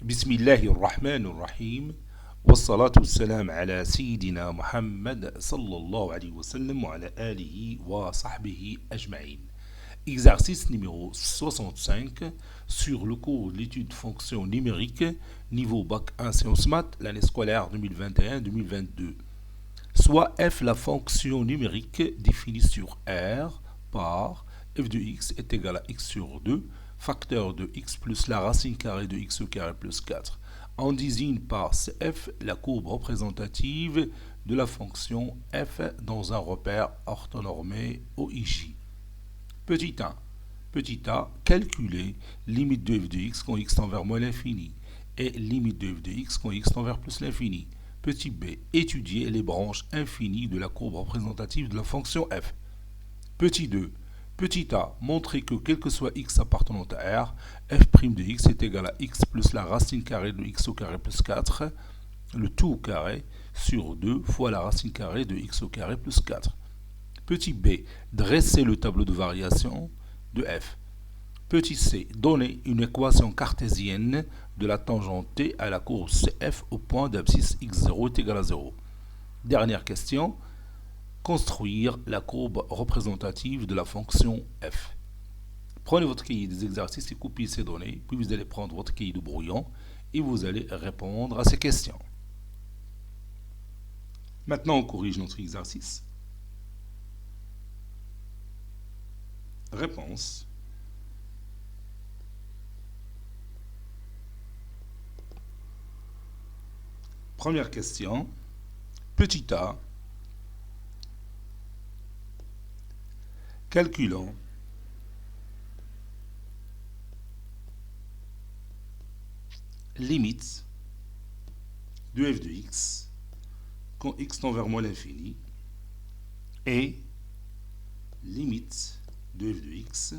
بسم الله الرحمن الرحيم والصلاة والسلام على سيدنا محمد صلى الله عليه وسلم وعلى آله وصحبه أجمعين. Exercice numéro 65 sur le cours de l'étude fonction numérique niveau bac 1 sciences maths l'année scolaire 2021-2022. Soit f la fonction numérique définie sur R par f de x est égal à x sur 2 facteur de x plus la racine carrée de x au carré plus 4. On désigne par f la courbe représentative de la fonction f dans un repère orthonormé OIJ. Petit a. Petit a, calculer limite de f de x quand x tend vers moins l'infini et limite de f de x quand x tend vers plus l'infini. Petit b, étudier les branches infinies de la courbe représentative de la fonction f. Petit 2, petit a, montrer que quel que soit x appartenant à R, f' de x est égal à x plus la racine carrée de x au carré plus 4, le tout au carré, sur 2 fois la racine carrée de x au carré plus 4. Petit b, dresser le tableau de variation de f. Petit c, donner une équation cartésienne de la tangente t à la courbe CF au point d'abscisse x0 est égal à 0. Dernière question, construire la courbe représentative de la fonction f. Prenez votre cahier des exercices et copiez ces données, puis vous allez prendre votre cahier de brouillon et vous allez répondre à ces questions. Maintenant, on corrige notre exercice. Réponse. Première question. Petit a. Calculons limite de f de x quand x tend vers moins l'infini et limite de f de x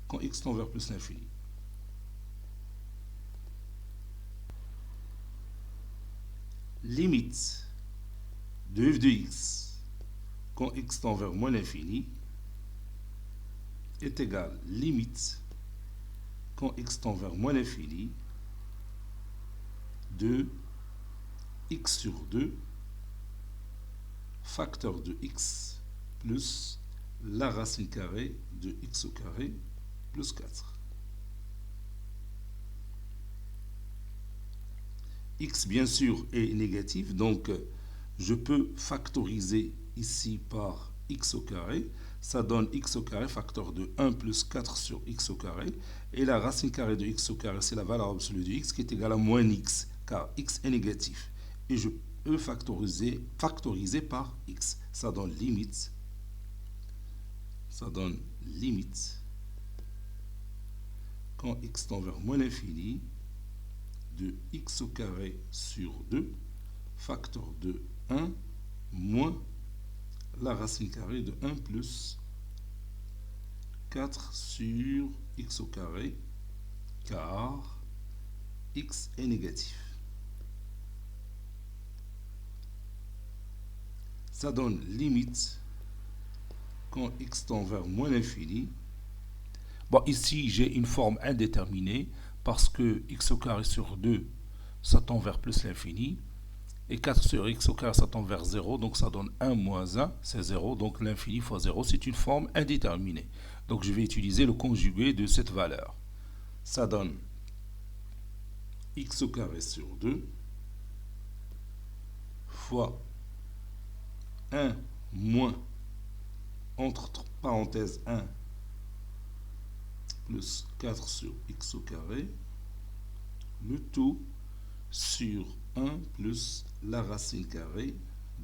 quand x tend vers plus l'infini. Limite de f de x quand x tend vers moins l'infini est égale limite quand x tend vers moins l'infini de x sur 2 facteur de x plus la racine carrée de x au carré plus 4. X bien sûr est négatif, donc je peux factoriser ici par x au carré. Ça donne x au carré facteur de 1 plus 4 sur x au carré. Et la racine carrée de x au carré, c'est la valeur absolue de x qui est égale à moins x, car x est négatif. Et je peux factoriser par x. Ça donne limite. Ça donne limite quand x tend vers moins l'infini de x au carré sur 2 facteur de 1 moins la racine carrée de 1 plus 4 sur x au carré, car x est négatif. Ça donne limite quand x tend vers moins l'infini. Bon, ici j'ai une forme indéterminée parce que x au carré sur 2 ça tend vers plus l'infini et 4 sur x au carré ça tend vers 0, donc ça donne 1 moins 1, c'est 0, donc l'infini fois 0 c'est une forme indéterminée. Donc je vais utiliser le conjugué de cette valeur. Ça donne x au carré sur 2 fois 1 moins, entre parenthèses 1, plus 4 sur x au carré, le tout sur 1 plus la racine carrée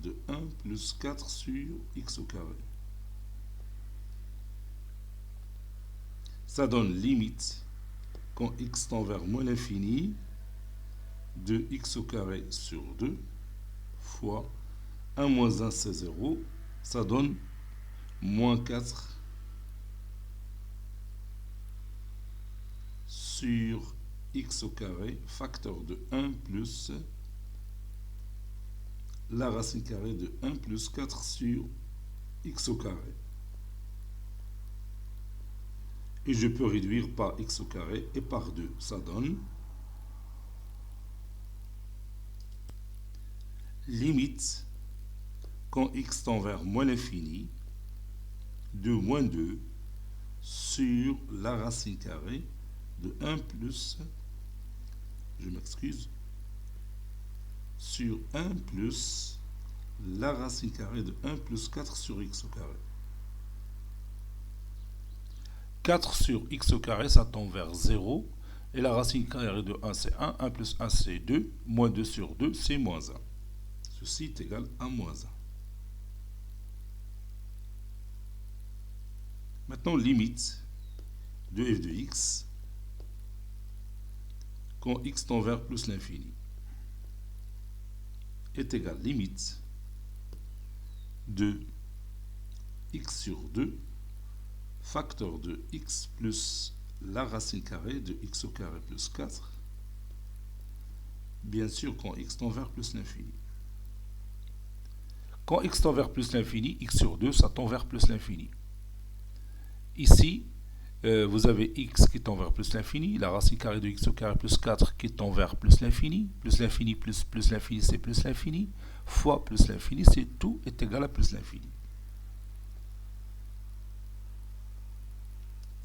de 1 plus 4 sur x au carré. Ça donne limite quand x tend vers moins l'infini de x au carré sur 2 fois 1 moins 1 c'est 0. Ça donne moins 4 sur x au carré facteur de 1 plus la racine carrée de 1 plus 4 sur x au carré. Et je peux réduire par x au carré et par 2. Ça donne limite quand x tend vers moins l'infini de moins 2 sur la racine carrée de 1 plus, je m'excuse, sur 1 plus la racine carrée de 1 plus 4 sur x au carré. 4 sur x au carré, ça tend vers 0. Et la racine carrée de 1, c'est 1. 1 plus 1, c'est 2. Moins 2 sur 2, c'est moins 1. Ceci est égal à moins 1. Maintenant, limite de f de x quand x tend vers plus l'infini est égal limite de x sur 2 facteur de x plus la racine carrée de x au carré plus 4, bien sûr quand x tend vers plus l'infini. Quand x tend vers plus l'infini, x sur 2, ça tend vers plus l'infini. Ici, vous avez x qui tend vers plus l'infini, la racine carrée de x au carré plus 4 qui tend vers plus l'infini plus l'infini, c'est plus l'infini, fois plus l'infini, c'est tout est égal à plus l'infini.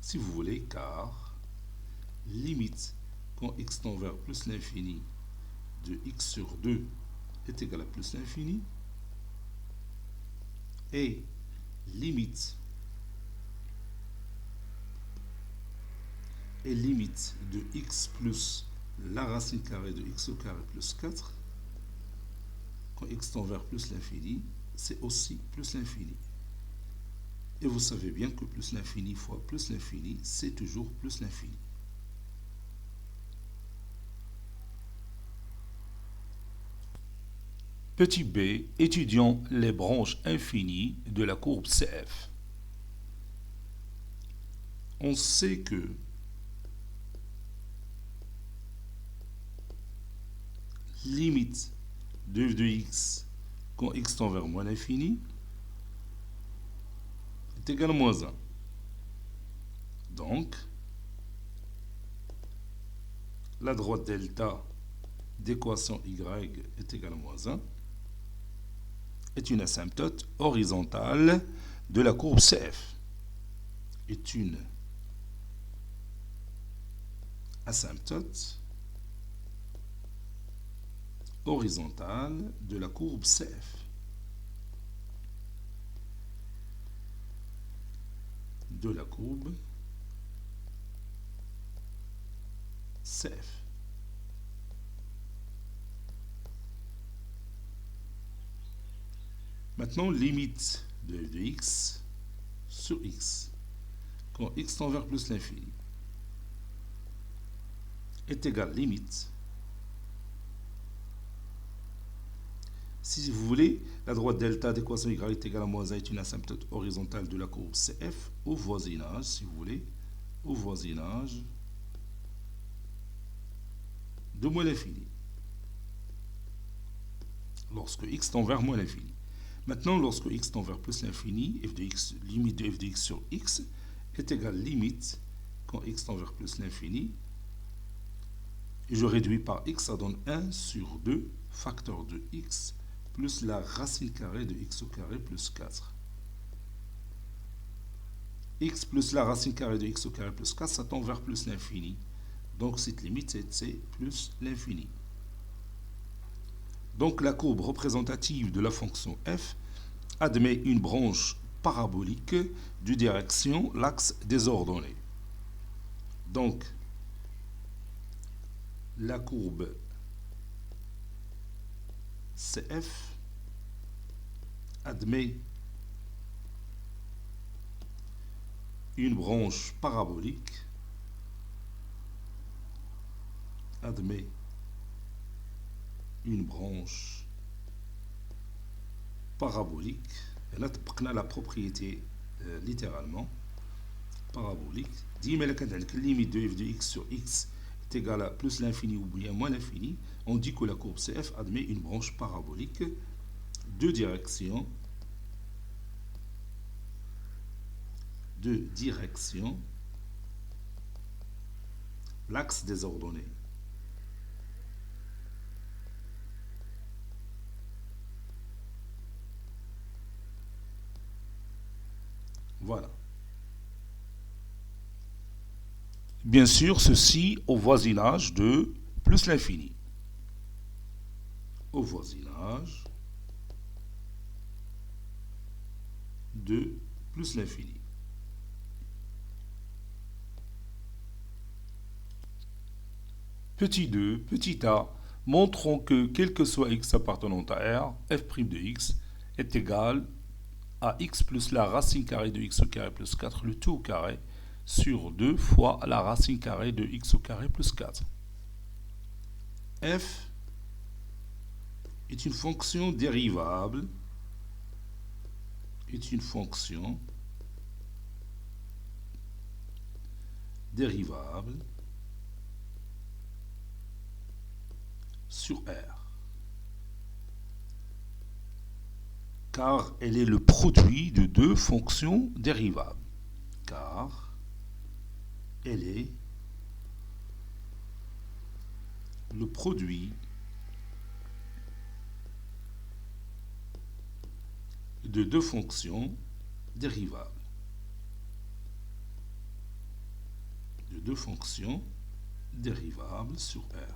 Si vous voulez, car limite quand x tend vers plus l'infini de x sur 2 est égal à plus l'infini, et limite de x plus la racine carrée de x au carré plus 4, quand x tend vers plus l'infini, c'est aussi plus l'infini. Et vous savez bien que plus l'infini fois plus l'infini, c'est toujours plus l'infini. Petit b, étudions les branches infinies de la courbe CF. On sait que limite de f de x quand x tend vers moins l'infini est égal à moins 1. Donc, la droite delta d'équation y est égale à moins 1 est une asymptote horizontale de la courbe CF. Est une asymptote horizontale de la courbe CF. De la courbe CF. Maintenant, limite de f de x sur x quand x tend vers plus l'infini est égal limite. Si vous voulez, la droite delta d'équation y est égale à moins 1 est une asymptote horizontale de la courbe CF au voisinage, si vous voulez, au voisinage de moins l'infini. Lorsque x tend vers moins l'infini. Maintenant, lorsque x tend vers plus l'infini, limite de f de x sur x est égale limite quand x tend vers plus l'infini. Et je réduis par x, ça donne 1 sur 2 facteur de x plus la racine carrée de x au carré plus 4. X plus la racine carrée de x au carré plus 4, ça tend vers plus l'infini. Donc cette limite, c'est plus l'infini. Donc la courbe représentative de la fonction f admet une branche parabolique de direction l'axe des ordonnées. Donc la courbe CF admet une branche parabolique, et là on a la propriété littéralement parabolique. ديما إلا كانت عندك limite de f de x sur x est égale à plus l'infini ou bien moins l'infini, on dit que la courbe CF admet une branche parabolique de direction l'axe des ordonnées. Voilà. Bien sûr, ceci au voisinage de plus l'infini. Au voisinage de plus l'infini. Petit 2, petit a, montrons que quel que soit x appartenant à R, f' de x est égal à x plus la racine carrée de x au carré plus 4, le tout au carré, sur 2 fois la racine carrée de x au carré plus 4. F est une fonction dérivable, sur R, car elle est le produit de deux fonctions dérivables. Car elle est le produit de deux fonctions dérivables. De deux fonctions dérivables sur R.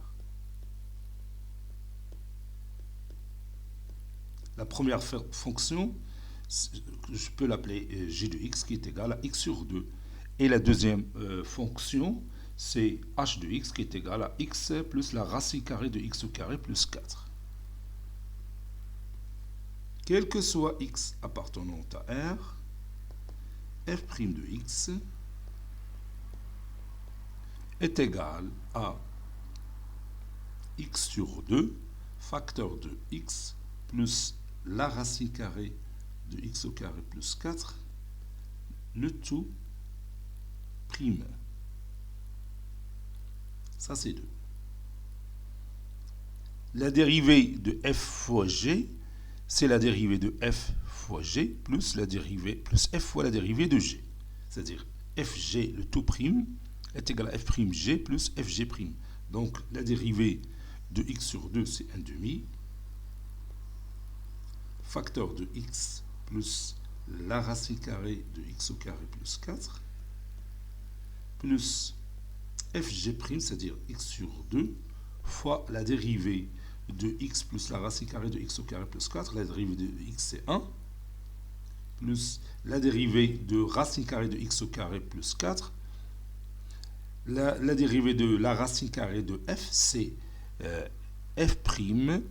La première fonction, je peux l'appeler g de x qui est égal à x sur 2. Et la deuxième fonction, c'est h de x qui est égal à x plus la racine carrée de x au carré plus 4. Quel que soit x appartenant à R, f' de x est égal à x sur 2 facteur de x plus la racine carrée de x au carré plus 4, le tout prime. Ça, c'est 2. La dérivée de f fois g, c'est la dérivée de f fois g plus la dérivée plus f fois la dérivée de g. C'est-à-dire fg, le tout prime, est égal à f'g plus fg'. Donc, la dérivée de x sur 2, c'est 1 demi. Facteur de x plus la racine carrée de x au carré plus 4 plus fg', c'est-à-dire x sur 2, fois la dérivée de x plus la racine carrée de x au carré plus 4, la dérivée de x c'est 1, plus la dérivée de racine carrée de x au carré plus 4, la dérivée de la racine carrée de f, c'est f'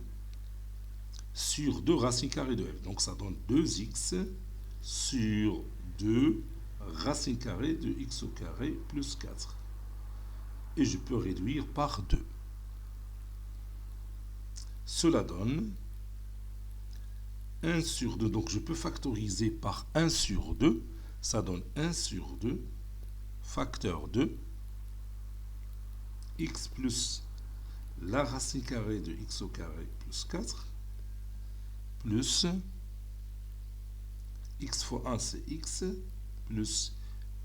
sur 2 racines carrées de f. Donc ça donne 2x sur 2 racine carrée de x au carré plus 4. Et je peux réduire par 2. Cela donne 1 sur 2. Donc je peux factoriser par 1 sur 2. Ça donne 1 sur 2 facteur de x plus la racine carrée de x au carré plus 4 plus x fois 1 c'est x plus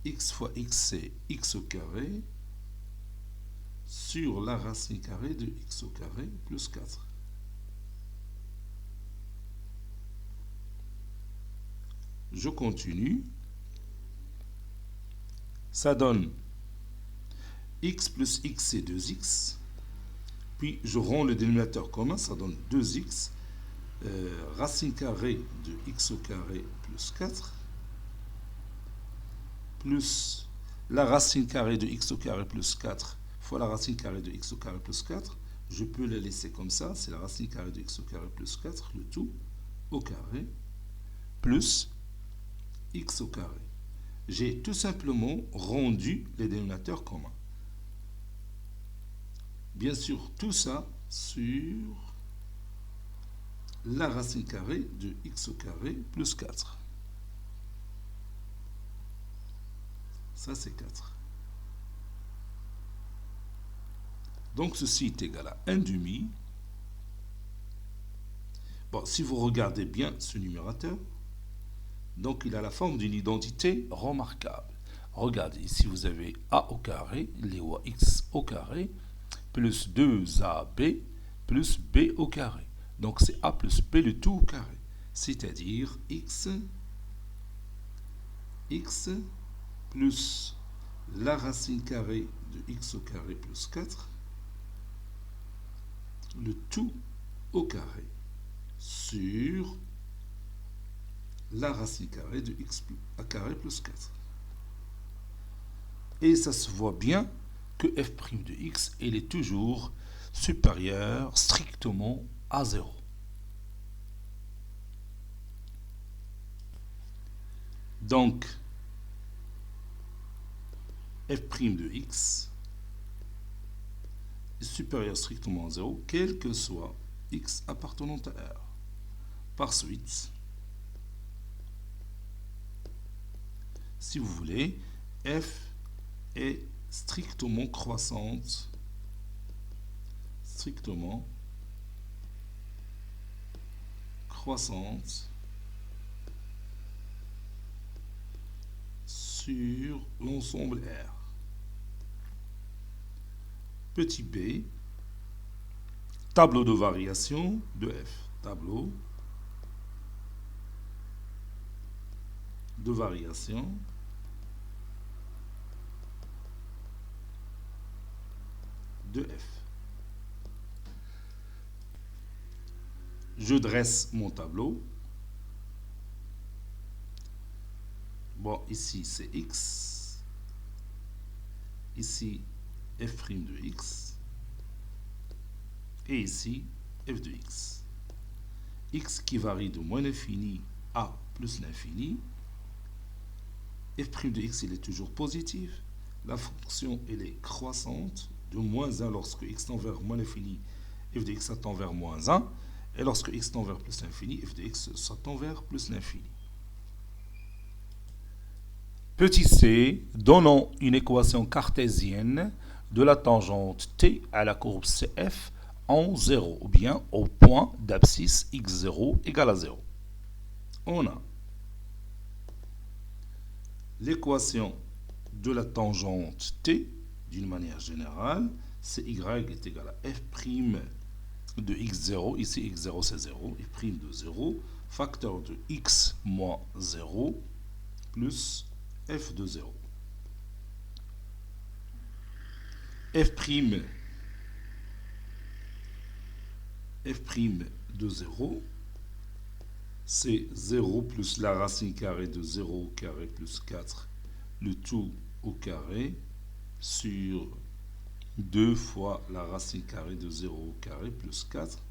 x fois x c'est x au carré sur la racine carrée de x au carré plus 4. Je continue. Ça donne x plus x c'est 2x. Puis je rends le dénominateur commun, ça donne 2x. Racine carrée de x au carré plus 4 plus la racine carrée de x au carré plus 4 fois la racine carrée de x au carré plus 4. Je peux la laisser comme ça, c'est la racine carrée de x au carré plus 4, le tout au carré, plus x au carré. J'ai tout simplement rendu les dénominateurs communs. Bien sûr, tout ça sur la racine carrée de x au carré plus 4. Ça, c'est 4. Donc, ceci est égal à 1 demi. Bon, si vous regardez bien ce numérateur, donc il a la forme d'une identité remarquable. Regardez, ici vous avez a au carré, les x au carré, plus 2ab plus b au carré. Donc c'est a plus b le tout au carré. C'est-à-dire x x plus la racine carrée de x au carré plus 4, le tout au carré, sur la racine carrée de x à carré plus 4. Et ça se voit bien que f' de x, elle est toujours supérieure strictement à 0. Donc, f' de x est supérieur strictement à 0, quel que soit x appartenant à R. Par suite, si vous voulez, f est strictement croissante, sur l'ensemble R. Petit b, tableau de variation de f. Tableau de variation de f. Je dresse mon tableau. Bon, ici c'est x. Ici f' de x. Et ici f de x. X qui varie de moins l'infini à plus l'infini. F' de x, il est toujours positif. La fonction, elle est croissante de moins 1 lorsque x tend vers moins l'infini. F de x tend vers moins 1. Et lorsque x tend vers plus l'infini, f de x tend vers plus l'infini. Petit c, donnons une équation cartésienne de la tangente t à la courbe CF en 0, ou bien au point d'abscisse x0 égale à 0. On a l'équation de la tangente t, d'une manière générale, c'est y est égal à f' de x0, ici x0 c'est 0, f' de 0, facteur de x moins 0, plus f de 0. f' de 0, c'est 0 plus la racine carrée de 0 au carré plus 4, le tout au carré, sur 2 fois la racine carrée de 0 au carré plus 4.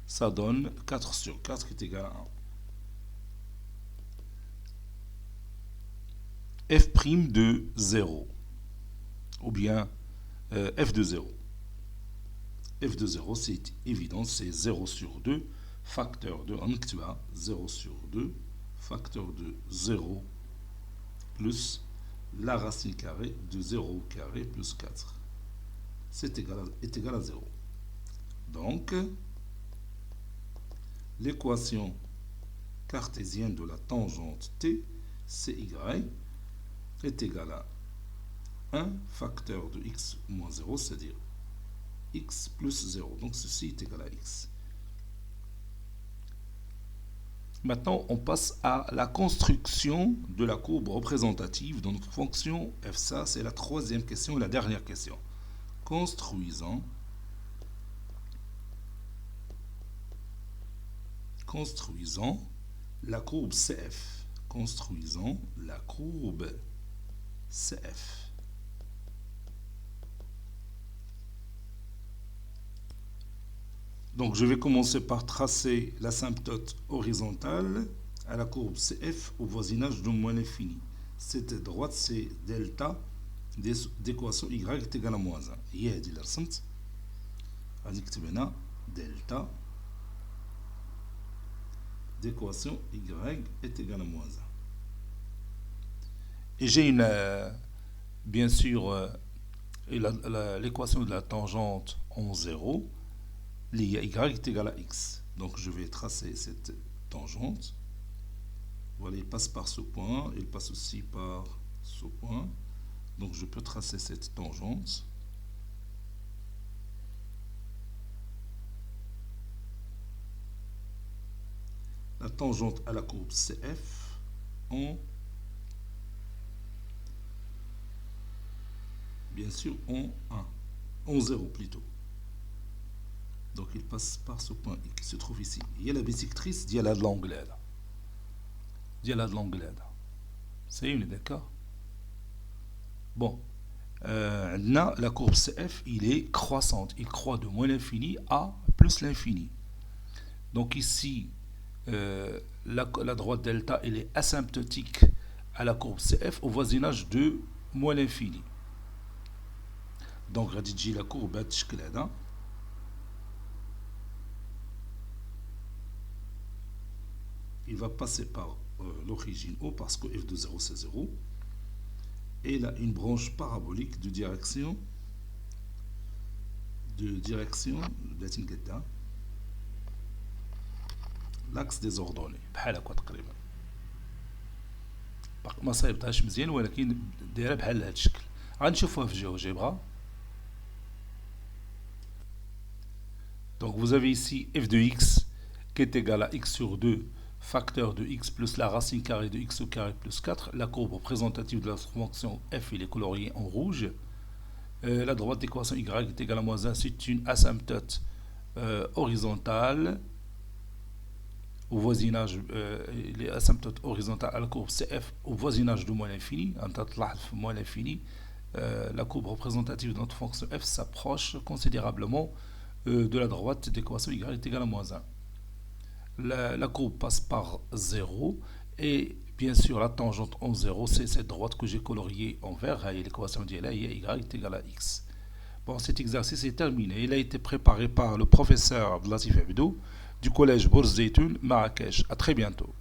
Ça donne 4 sur 4 qui est égal à 1. f' de 0, ou bien f de 0. f de 0, c'est évident, c'est 0 sur 2, facteur de 0 sur 2, facteur de 0 plus la racine carrée de 0 au carré plus 4. Est égal à 0. Donc, l'équation cartésienne de la tangente t, cy, est égale à 1 facteur de x moins 0, c'est-à-dire x plus 0. Donc ceci est égal à x. Maintenant, on passe à la construction de la courbe représentative de notre fonction f. Ça, c'est la troisième question et la dernière question. Construisons la courbe CF. Construisons la courbe CF. Donc je vais commencer par tracer l'asymptote horizontale à la courbe CF au voisinage de moins l'infini. Cette droite, c'est delta d'équation y est égal à moins 1. هي هذه اللي رسمت غادي نكتب هنا delta d'équation y est égal à moins 1. Et j'ai bien sûr l'équation de la tangente en 0. Y est égal à x. Donc je vais tracer cette tangente. Voilà, il passe par ce point, il passe aussi par ce point. Donc je peux tracer cette tangente. La tangente à la courbe CF en bien sûr en 1, en 0 plutôt. Donc il passe par ce point qui se trouve ici. Il y a la bisectrice ديال هذا l'angle هذا. ديال هذا l'angle هذا. C'est une, d'accord? Bon. La courbe CF, il est croissante. Il croît de moins l'infini à plus l'infini. Donc ici, la droite delta, elle est asymptotique à la courbe CF au voisinage de moins l'infini. Donc, radigi la courbe بهذا الشكل هذا. Il va passer par l'origine O parce que f de 0 c'est 0. Et il a une branche parabolique de direction l'axe des ordonnées بحال هكا تقريبا ما صايبتهاش مزيان ولكن دايره بحال هذا الشكل غنشوفوها في الجيوغيبرا. Donc vous avez ici f de x qui est égal à x sur 2 facteur de x plus la racine carrée de x au carré plus 4. La courbe représentative de la fonction f il est coloriée en rouge. La droite d'équation y est égale à moins 1, c'est une asymptote horizontale au voisinage, les asymptotes horizontales à la courbe CF au voisinage de moins l'infini. Moins l'infini, la courbe représentative de notre fonction f s'approche considérablement de la droite d'équation y est égale à moins 1. La courbe passe par 0 et bien sûr la tangente en 0 c'est cette droite que j'ai coloriée en vert et l'équation d'y y est égale à x. Bon, cet exercice est terminé. Il a été préparé par le professeur Abdelatif Abdou du collège Bourz Zeytoun Marrakech. À très bientôt.